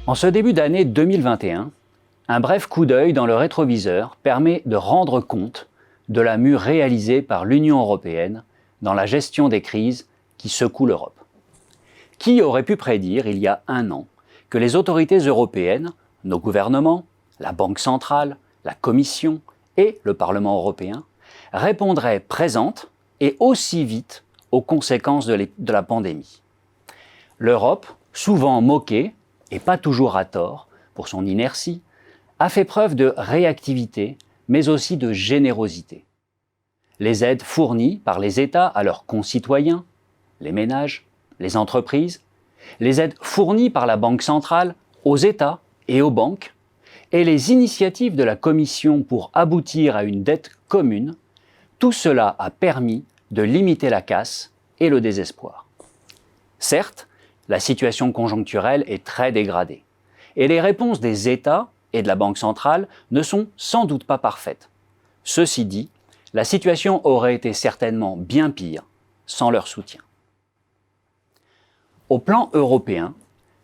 En ce début d'année 2021, un bref coup d'œil dans le rétroviseur permet de rendre compte de la mue réalisée par l'Union européenne dans la gestion des crises qui secouent l'Europe. Qui aurait pu prédire il y a un an que les autorités européennes, nos gouvernements, la Banque centrale, la Commission et le Parlement européen répondraient présentes et aussi vite aux conséquences de la pandémie. L'Europe, souvent moquée, et pas toujours à tort, pour son inertie, a fait preuve de réactivité, mais aussi de générosité. Les aides fournies par les États à leurs concitoyens, les ménages, les entreprises, les aides fournies par la Banque centrale aux États et aux banques, et les initiatives de la Commission pour aboutir à une dette commune, tout cela a permis de limiter la casse et le désespoir. Certes, la situation conjoncturelle est très dégradée, et les réponses des États et de la Banque centrale ne sont sans doute pas parfaites. Ceci dit, la situation aurait été certainement bien pire sans leur soutien. Au plan européen,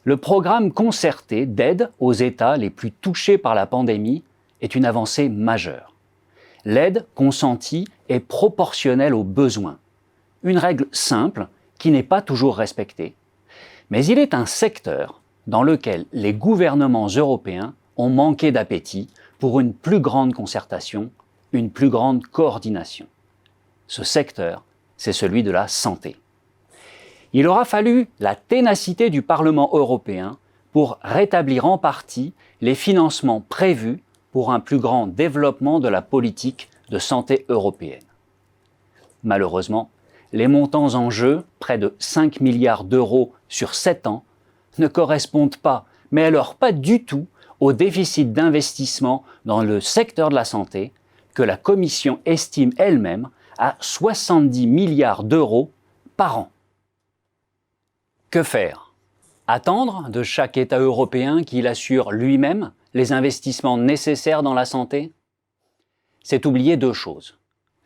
le programme concerté d'aide aux États les plus touchés par la pandémie est une avancée majeure. L'aide consentie est proportionnelle aux besoins, une règle simple qui n'est pas toujours respectée, mais il est un secteur dans lequel les gouvernements européens ont manqué d'appétit pour une plus grande concertation, une plus grande coordination. Ce secteur, c'est celui de la santé. Il aura fallu la ténacité du Parlement européen pour rétablir en partie les financements prévus pour un plus grand développement de la politique de santé européenne. Malheureusement, les montants en jeu, près de 5 milliards d'euros sur 7 ans, ne correspondent pas, mais alors pas du tout, au déficit d'investissement dans le secteur de la santé que la Commission estime elle-même à 70 milliards d'euros par an. Que faire? Attendre de chaque État européen qu'il assure lui-même les investissements nécessaires dans la santé? C'est oublier deux choses.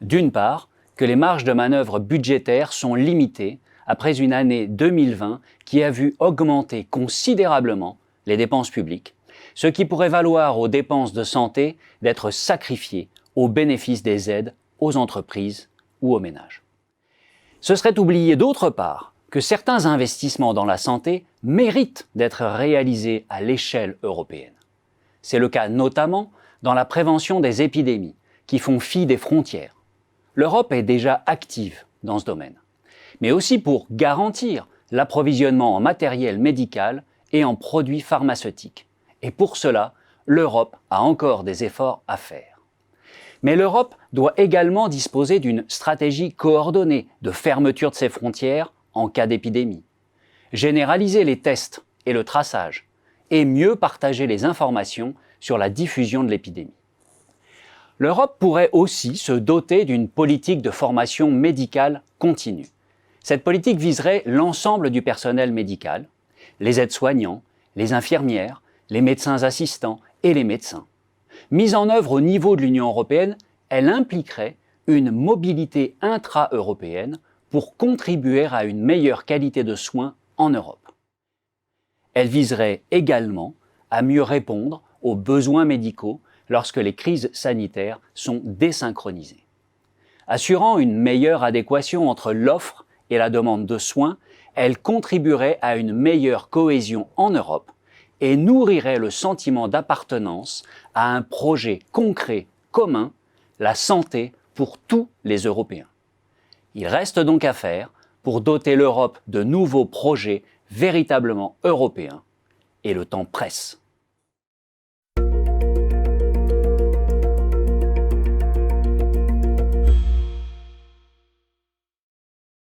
D'une part, que les marges de manœuvre budgétaires sont limitées après une année 2020 qui a vu augmenter considérablement les dépenses publiques, ce qui pourrait valoir aux dépenses de santé d'être sacrifiées au bénéfice des aides aux entreprises ou aux ménages. Ce serait oublier d'autre part que certains investissements dans la santé méritent d'être réalisés à l'échelle européenne. C'est le cas notamment dans la prévention des épidémies qui font fi des frontières. L'Europe est déjà active dans ce domaine, mais aussi pour garantir l'approvisionnement en matériel médical et en produits pharmaceutiques. Et pour cela, l'Europe a encore des efforts à faire. Mais l'Europe doit également disposer d'une stratégie coordonnée de fermeture de ses frontières en cas d'épidémie, généraliser les tests et le traçage, et mieux partager les informations sur la diffusion de l'épidémie. L'Europe pourrait aussi se doter d'une politique de formation médicale continue. Cette politique viserait l'ensemble du personnel médical, les aides-soignants, les infirmières, les médecins assistants et les médecins. Mise en œuvre au niveau de l'Union européenne, elle impliquerait une mobilité intra-européenne pour contribuer à une meilleure qualité de soins en Europe. Elle viserait également à mieux répondre aux besoins médicaux lorsque les crises sanitaires sont désynchronisées. Assurant une meilleure adéquation entre l'offre et la demande de soins, elle contribuerait à une meilleure cohésion en Europe et nourrirait le sentiment d'appartenance à un projet concret commun, la santé pour tous les Européens. Il reste donc à faire pour doter l'Europe de nouveaux projets véritablement européens, et le temps presse.